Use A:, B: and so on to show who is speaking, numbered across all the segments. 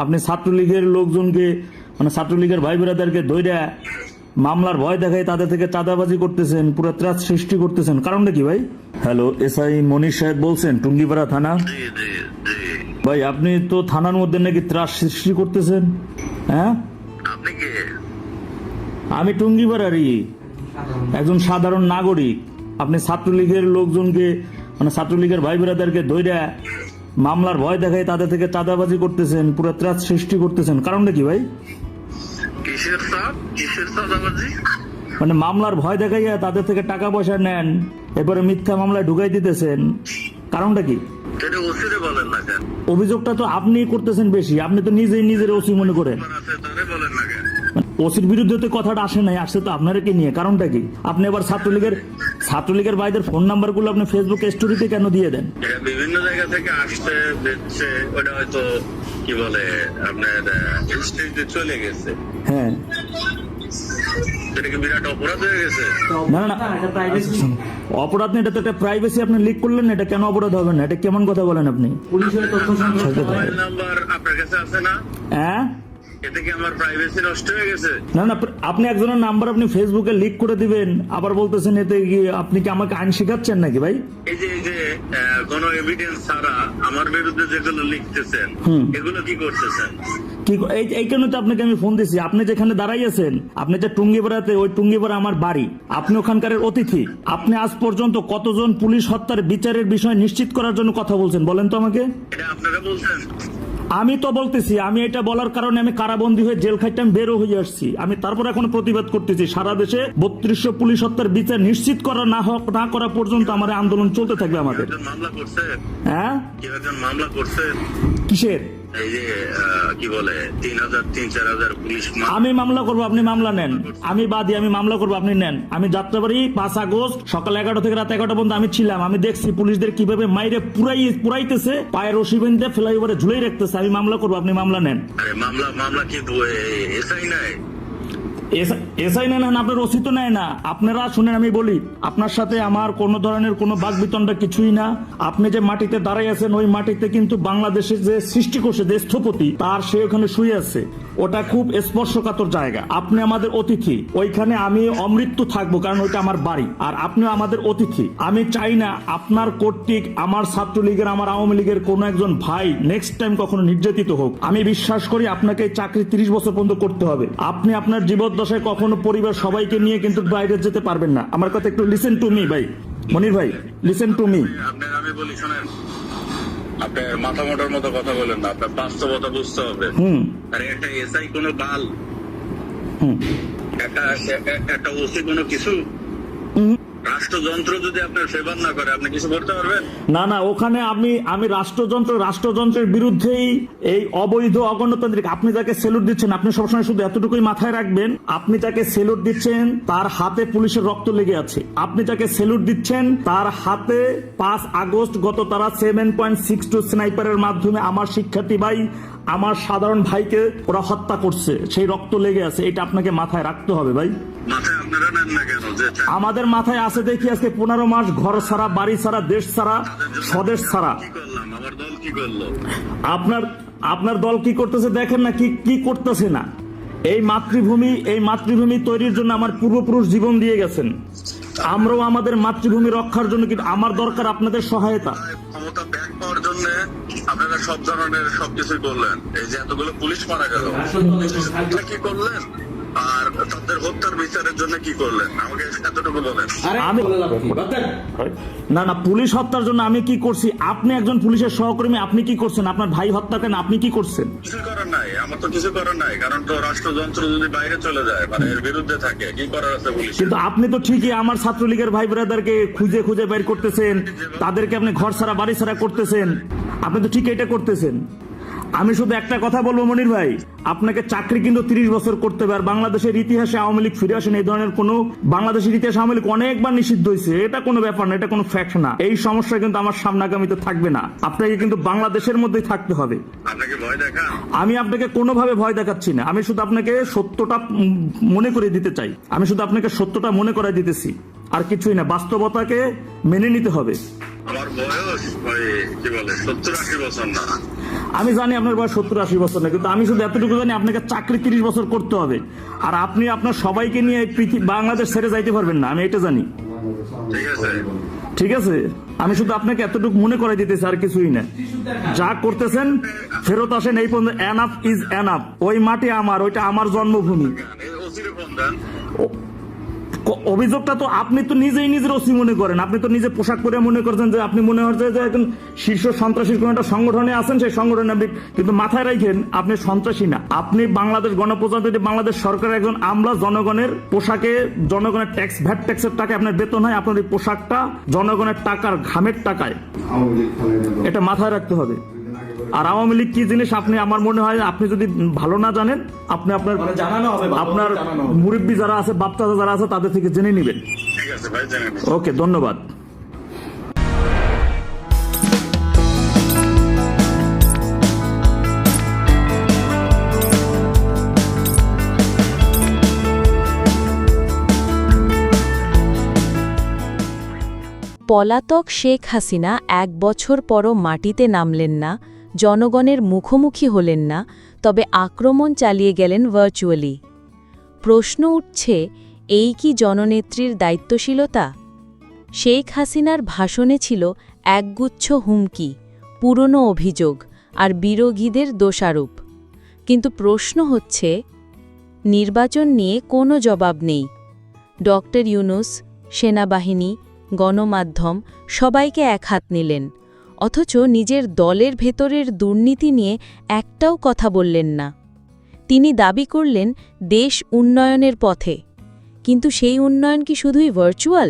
A: আপনি ছাত্রলীগের লোকজনকে মানে ছাত্রলীগের ভাই ব্রাদারকে ধইরা মামলার ভয় দেখায় তাদের থেকে চাঁদাবাজি করতেছেন, পুরো ত্রাস সৃষ্টি করতেছেন, কারণটা কি ভাই? হ্যালো, এসআই মনির সাহেব বলছেন, টুঙ্গিপাড়া থানা। ভাই আপনি তো থানার মধ্যে নাকি ত্রাস সৃষ্টি করতেছেন, হ্যাঁ?
B: আপনি কে?
A: আমি টুঙ্গিপাড়ারই একজন সাধারণ নাগরিক। আপনি ছাত্রলীগের লোকজনকে মানে ছাত্রলীগের ভাই ব্রাদারকে ধইরা মামলার ভয় দেখায় তাদের থেকে চাঁদাবাজি করতেছেন, পুরো ত্রাস সৃষ্টি করতেছেন, কারণটা কি ভাই?
B: কিসের চাপ? কিসের চাঁদাবাজি?
A: মানে মামলার ভয় দেখাইয়া তাদের থেকে টাকা পয়সা নেন, এরপরে মিথ্যা মামলায় ঢুকাই দিতেছেন, কারণটা কি?
B: এটা ওসিরে বলেন না কেন?
A: অভিযোগটা তো আপনি করতেছেন বেশি, আপনি তো নিজেই নিজের ওসি মনে করেন।
B: আছে তারে বলেন না কেন?
A: ওসির বিরুদ্ধে তো কথাটা আসে নাই, আসছে তো আপনারা কি নিয়ে, কারণটা কি? আপনি আবার ছাত্রলীগের ভাইদের ফোন নাম্বার গুলো আপনি ফেসবুক স্টোরিতে কেন দিয়ে দেন?
B: এটা বিভিন্ন জায়গা থেকে আসছে দেখছে, ওটা হয়তো কি বলে আপনার স্টেজে চলে গেছে।
A: হ্যাঁ,
B: এটা কি বিরাট অপরাধ হয়ে গেছে?
A: না না অপরাধ নেই, এটা তো একটা প্রাইভেসি। আপনি লিক করলেন না, এটা কেন অপরাধ হবে না? এটা কেমন কথা বলেন আপনি?
B: মোবাইল নাম্বার আপনার কাছে আছে না?
A: হ্যাঁ,
B: এতে কি আমার প্রাইভেসি নষ্ট হয়ে গেছে?
A: না না আপনি একজনের নাম্বার আপনি ফেসবুকে লিক করে দিবেন, আবার বলতেছেন এতে কি আপনি কি আমাকে আইন শেখাচ্ছেন নাকি ভাই?
B: এই যে কোন এভিডেন্স ছাড়া আমার বিরুদ্ধে যেগুলো লিখতেছেন এগুলো কি করতেছেন?
A: কি এই কারণে তো আপনাকে আমি ফোন দিছি। আপনি যেখানে দাঁড়াই আছেন, আপনি যে টুঙ্গিপাড়াতে, ওই টুঙ্গিপাড়া আমার বাড়ি, আপনি ওখানকার অতিথি। আপনি আজ পর্যন্ত কতজন পুলিশ হত্যার বিচারের বিষয় নিশ্চিত করার জন্য কথা বলছেন বলেন তো আমাকে?
B: এটা আপনারা বলছেন?
A: আমি তো বলতেছি, আমি এটা বলার কারণে আমি কারাবন্দী হয়ে জেল খাইতে আমি বেরো হয়ে আসছি। আমি তারপর এখন প্রতিবাদ করতেছি, সারা দেশে 3200 পুলিশ হত্যার বিচার নিশ্চিত করা না করা পর্যন্ত আমার আন্দোলন চলতে থাকবে আমাদের।
B: মামলা করছে?
A: হ্যাঁ,
B: কেউ একজন মামলা করছে?
A: কিসের?
B: এই যে কি বলে 3000-4000 পুলিশ
A: আমি মামলা করবো, আপনি মামলা নেন। আমি বাদী, আমি মামলা করবো, আপনি নেন। আমি যাত্রাবাড়ি 5 আগস্ট সকাল 11টা থেকে রাত 11টা পর্যন্ত আমি ছিলাম। আমি দেখছি পুলিশদের কিভাবে মাইরে পুরাইতেছে, পায়ের রশি বেঁধে ফ্লাইওভারে ঝুলাই রাখতেছে। আমি মামলা করবো, আপনি মামলা নেন।
B: আরে মামলা কি এসআই নাই?
A: এসআই নেন, আপনার ওসি তো নেয় না। আপনারা শুনেন, আমি বলি, আপনার সাথে আমার কোনো ধরনের কোনো বাকবিতণ্ডা কিছুই না। আপনি যে মাটিতে দাঁড়াই আছেন, ওই মাটিতে কিন্তু বাংলাদেশের যে সৃষ্টি করছে, যে স্থপতি, তার সে ওখানে শুয়ে আছে। ওটা খুব স্পর্শকাতর জায়গা। আপনি আমাদের অতিথি, ওইখানে আমি অমৃত্যু থাকবো, কারণ ওইটা আমার বাড়ি, আর আপনিও আমাদের অতিথি। আমি চাই না আপনার কর্তৃক আমার ছাত্রলীগের, আমার আওয়ামী লীগের কোনো একজন ভাই নেক্সট টাইম কখনো নির্যাতিত হোক। আমি বিশ্বাস করি আপনাকে এই চাকরি 30 বছর পর্যন্ত করতে হবে। আপনি আপনার জীবদ্দশায় কখনো পরিবার সবাইকে নিয়ে কিন্তু বাইরে যেতে পারবেন না। আমার কথা একটু লিসেন টু মি ভাই, মনির ভাই, লিসেন টু মি।
B: আমি বলি শোনেন, আপনার মাথা মোটার মতো কথা বলেন না, আপনার বাস্তবতা বুঝতে হবে। আরে একটা এসআই কোনো বাল, একটা ওসি কোনো কিছু? রাষ্ট্রযন্ত্র যদি আপনার ফেভার না করে আপনি কিছু করতে পারবেন
A: না? না, ওখানে আমি রাষ্ট্রযন্ত্রের বিরুদ্ধেই এই অবৈধ অগণতান্ত্রিক। আপনি যাকে সেলুট দিচ্ছেন, আপনি সবসময় শুধু এতটুকুই মাথায় রাখবেন, আপনি যাকে সেলুট দিচ্ছেন তার হাতে পুলিশের রক্ত লেগে আছে। আপনি যাকে সেলুট দিচ্ছেন তার হাতে 5 আগস্ট গত তারা 7.62 স্নাইপারের মাধ্যমে আমার শিক্ষার্থী ভাই, আমার সাধারণ ভাইকে ওরা হত্যা করছে, সেই রক্ত লেগে আছে। এটা আপনাকে মাথায় রাখতে হবে ভাই। আমাদের মাথায় আছে দেখি আজকে 15 মাস ঘর ছাড়া, বাড়ি ছাড়া, দেশ ছাড়া, স্বদেশ ছাড়া। আপনার দল কি করতেছে দেখেন না, কি করতেছে না। এই মাতৃভূমি তৈরির জন্য আমার পূর্বপুরুষ জীবন দিয়ে গেছেন। আমরাও আমাদের মাতৃভূমি রক্ষার জন্য কিন্তু আমার দরকার আপনাদের সহায়তা।
B: ক্ষমতা ব্যাক পাওয়ার জন্য আপনারা সব ধরনের সবকিছুই করলেন। এই যে এতগুলো পুলিশ মারা গেল, কি করলেন? আর তাদের হত্যার বিচারের জন্য কি করলেন আমাকে এতটুকু বলেন।
A: না, পুলিশ হত্যার জন্য আমি কি করছি? আপনি একজন পুলিশের সহকর্মী, আপনি কি করছেন? আপনার ভাই হত্যা কেন, আপনি কি করছেন?
B: কিছু করার নাই, আমার তো কিছু করার নাই, কারণ তো রাষ্ট্রযন্ত্র যদি বাইরে চলে যায়, মানে এর বিরুদ্ধে থাকে, কি করার আছে পুলিশ?
A: কিন্তু আপনি তো ঠিকই আমার ছাত্রলীগের ভাই ব্রাদারকে খুঁজে বের করতেছেন, তাদেরকে আপনি ঘর ছাড়া বাড়ি ছাড়া করতেছেন, আপনি তো ঠিক এটা করতেছেন। আমি শুধু একটা কথা বলবো মনির ভাই, আপনাকে চাকরি কিন্তু 30 বছর করতে হবে। আর বাংলাদেশের ইতিহাসে আওয়ামী লীগ ফিরে আসেন, এই ধরনের কোনো বাংলাদেশের ইতিহাসে আওয়ামী লীগ অনেকবার নিষিদ্ধ হয়েছে, এটা কোনো ব্যাপার না, এটা কোনো ফ্যাক্ট না। এই সমস্যা কিন্তু আমার সামনে আগামীতে থাকবে না। আপনাকে কিন্তু বাংলাদেশের মধ্যেই থাকতে হবে। আমি আপনাকে কোনোভাবে ভয় দেখাচ্ছি না, আমি শুধু আপনাকে সত্যটা মনে করে দিতে চাই। আমি শুধু আপনাকে সত্যটা মনে করাই দিতেছি। আর কিছুই না, বাস্তবতাকে মেনে নিতে হবে।
B: আমার বয়স ভাই কি বলে 70-80 বছর না।
A: আমি জানি আপনার বয়স 70-80 বছর না, কিন্তু আমি শুধু এতটুকু জানি আপনাকে চাকরি 30 বছর করতে হবে, আর আপনি আপনার সবাইকে নিয়ে বাংলাদেশ ছেড়ে যাইতে পারবেন না, আমি এটা জানি।
B: ঠিক আছে,
A: ঠিক আছে, আমি শুধু আপনাকে এতটুকু মনে করাই দিতেছি, আর কিছুই না। যা করতেছেন ফেরত আসেন, এই পর্যন্ত এনাফ ইজ এনাফ। ওই মাটি আমার, ওইটা আমার জন্মভূমি।
B: ওসিরে ফোন দেন।
A: অভিযোগটা তো আপনি তো নিজেই নিজের ওসি মনে করেন, আপনি তো নিজে পোশাক পরে মনে করছেন যে আপনি মনে হচ্ছে যে এখন শীর্ষ সন্ত্রাসীর কোন একটা সংগঠনে আছেন, সেই সংগঠনে আপনি, কিন্তু মাথায় রাখেন আপনি সন্ত্রাসী না, আপনি বাংলাদেশ গণপ্রজাতন্ত্রী বাংলাদেশ সরকারের একজন আমলা। জনগণের পোশাকে জনগণের ট্যাক্স, ভ্যাট ট্যাক্সের টাকা আপনার বেতন হয়, আপনার এই পোশাকটা জনগণের টাকার ঘামের টাকায়, এটা মাথায় রাখতে হবে। আর আওয়ামী লীগ কি জিনিস আপনি, আমার মনে হয় আপনি যদি ভালো না জানেন, আপনি আপনার আপনার মুরব্বী যারা আছে, বাচ্চা যারা আছে, তাদের থেকে জেনে নেবেন।
B: ঠিক আছে ভাই, জানেন।
A: ওকে, ধন্যবাদ।
C: পলাতক শেখ হাসিনা 1 বছর পরও মাটিতে নামলেন না, জনগণের মুখোমুখি হলেন না, তবে আক্রমণ চালিয়ে গেলেন ভার্চুয়ালি। প্রশ্ন উঠছে, এই কি জননেত্রীর দায়িত্বশীলতা? শেখ হাসিনার ভাষণে ছিল একগুচ্ছ হুমকি, পুরনো অভিযোগ আর বিরোধীদের দোষারোপ। কিন্তু প্রশ্ন হচ্ছে, নির্বাচন নিয়ে কোনো জবাব নেই। ডক্টর ইউনূস, সেনাবাহিনী, গণমাধ্যম সবাইকে একহাত নিলেন, অথচ নিজের দলের ভেতরের দুর্নীতি নিয়ে একটাও কথা বললেন না। তিনি দাবি করলেন দেশ উন্নয়নের পথে, কিন্তু সেই উন্নয়ন কি শুধুই ভার্চুয়াল?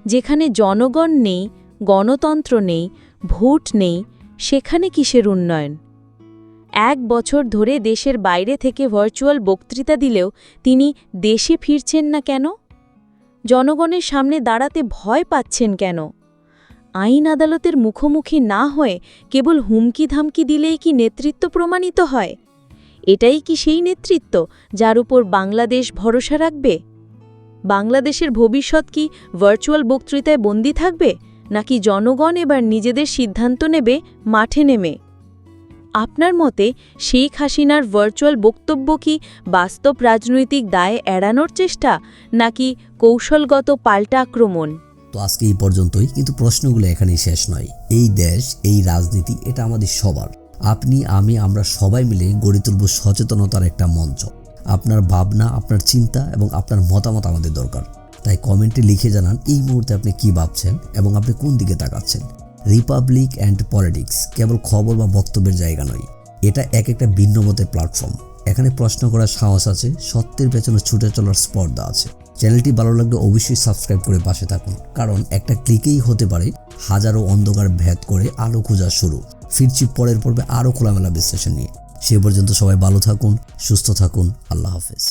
C: যেখানে জনগণ নেই, গণতন্ত্র নেই, ভোট নেই, সেখানে কিসের উন্নয়ন? 1 বছর ধরে দেশের বাইরে থেকে ভার্চুয়াল বক্তৃতা দিলেও তিনি দেশে ফিরছেন না কেন? জনগণের সামনে দাঁড়াতে ভয় পাচ্ছেন কেন? আইন আদালতের মুখোমুখি না হয়ে কেবল হুমকি ধামকি দিলেই কি নেতৃত্ব প্রমাণিত হয়? এটাই কি সেই নেতৃত্ব যার উপর বাংলাদেশ ভরসা রাখবে? বাংলাদেশের ভবিষ্যৎ কি ভার্চুয়াল বক্তৃতায় বন্দী থাকবে, নাকি জনগণ এবার নিজেদের সিদ্ধান্ত নেবে মাঠে নেমে? আপনার মতে শেখ হাসিনার ভার্চুয়াল বক্তব্য কি বাস্তব রাজনৈতিক দায় এড়ানোর চেষ্টা, নাকি কৌশলগত পাল্টা আক্রমণ?
D: তো আজকে এই পর্যন্তই, কিন্তু প্রশ্নগুলো এখানেই শেষ নয়। এই দেশ, এই রাজনীতি, এটা আমাদের সবার। আপনি, আমি, আমরা সবাই মিলে গড়ে তুলব সচেতনতার একটা মঞ্চ। আপনার ভাবনা, আপনার চিন্তা এবং আপনার মতামত আমাদের দরকার। তাই কমেন্টে লিখে জানান এই মুহূর্তে আপনি কি ভাবছেন এবং আপনি কোন দিকে তাকাচ্ছেন। রিপাবলিক অ্যান্ড পলিটিক্স কেবল খবর বা বক্তব্যের জায়গা নয়, এটা একটা ভিন্ন মতের প্ল্যাটফর্ম। এখানে প্রশ্ন করার সাহস আছে, সত্যের পেছনে ছুটে চলার স্পর্ধা আছে। চ্যানেলটি ভালো লাগলে অবশ্যই সাবস্ক্রাইব করে পাশে থাকুন, কারণ একটা ক্লিকেই হতে পারে হাজারো অন্ধকার ভেদ করে আলো খোঁজা শুরু। ফিরছি পরের পর্বে আরও খোলামেলা বিশ্লেষণ নিয়ে। সে পর্যন্ত সবাই ভালো থাকুন, সুস্থ থাকুন। আল্লাহ হাফেজ।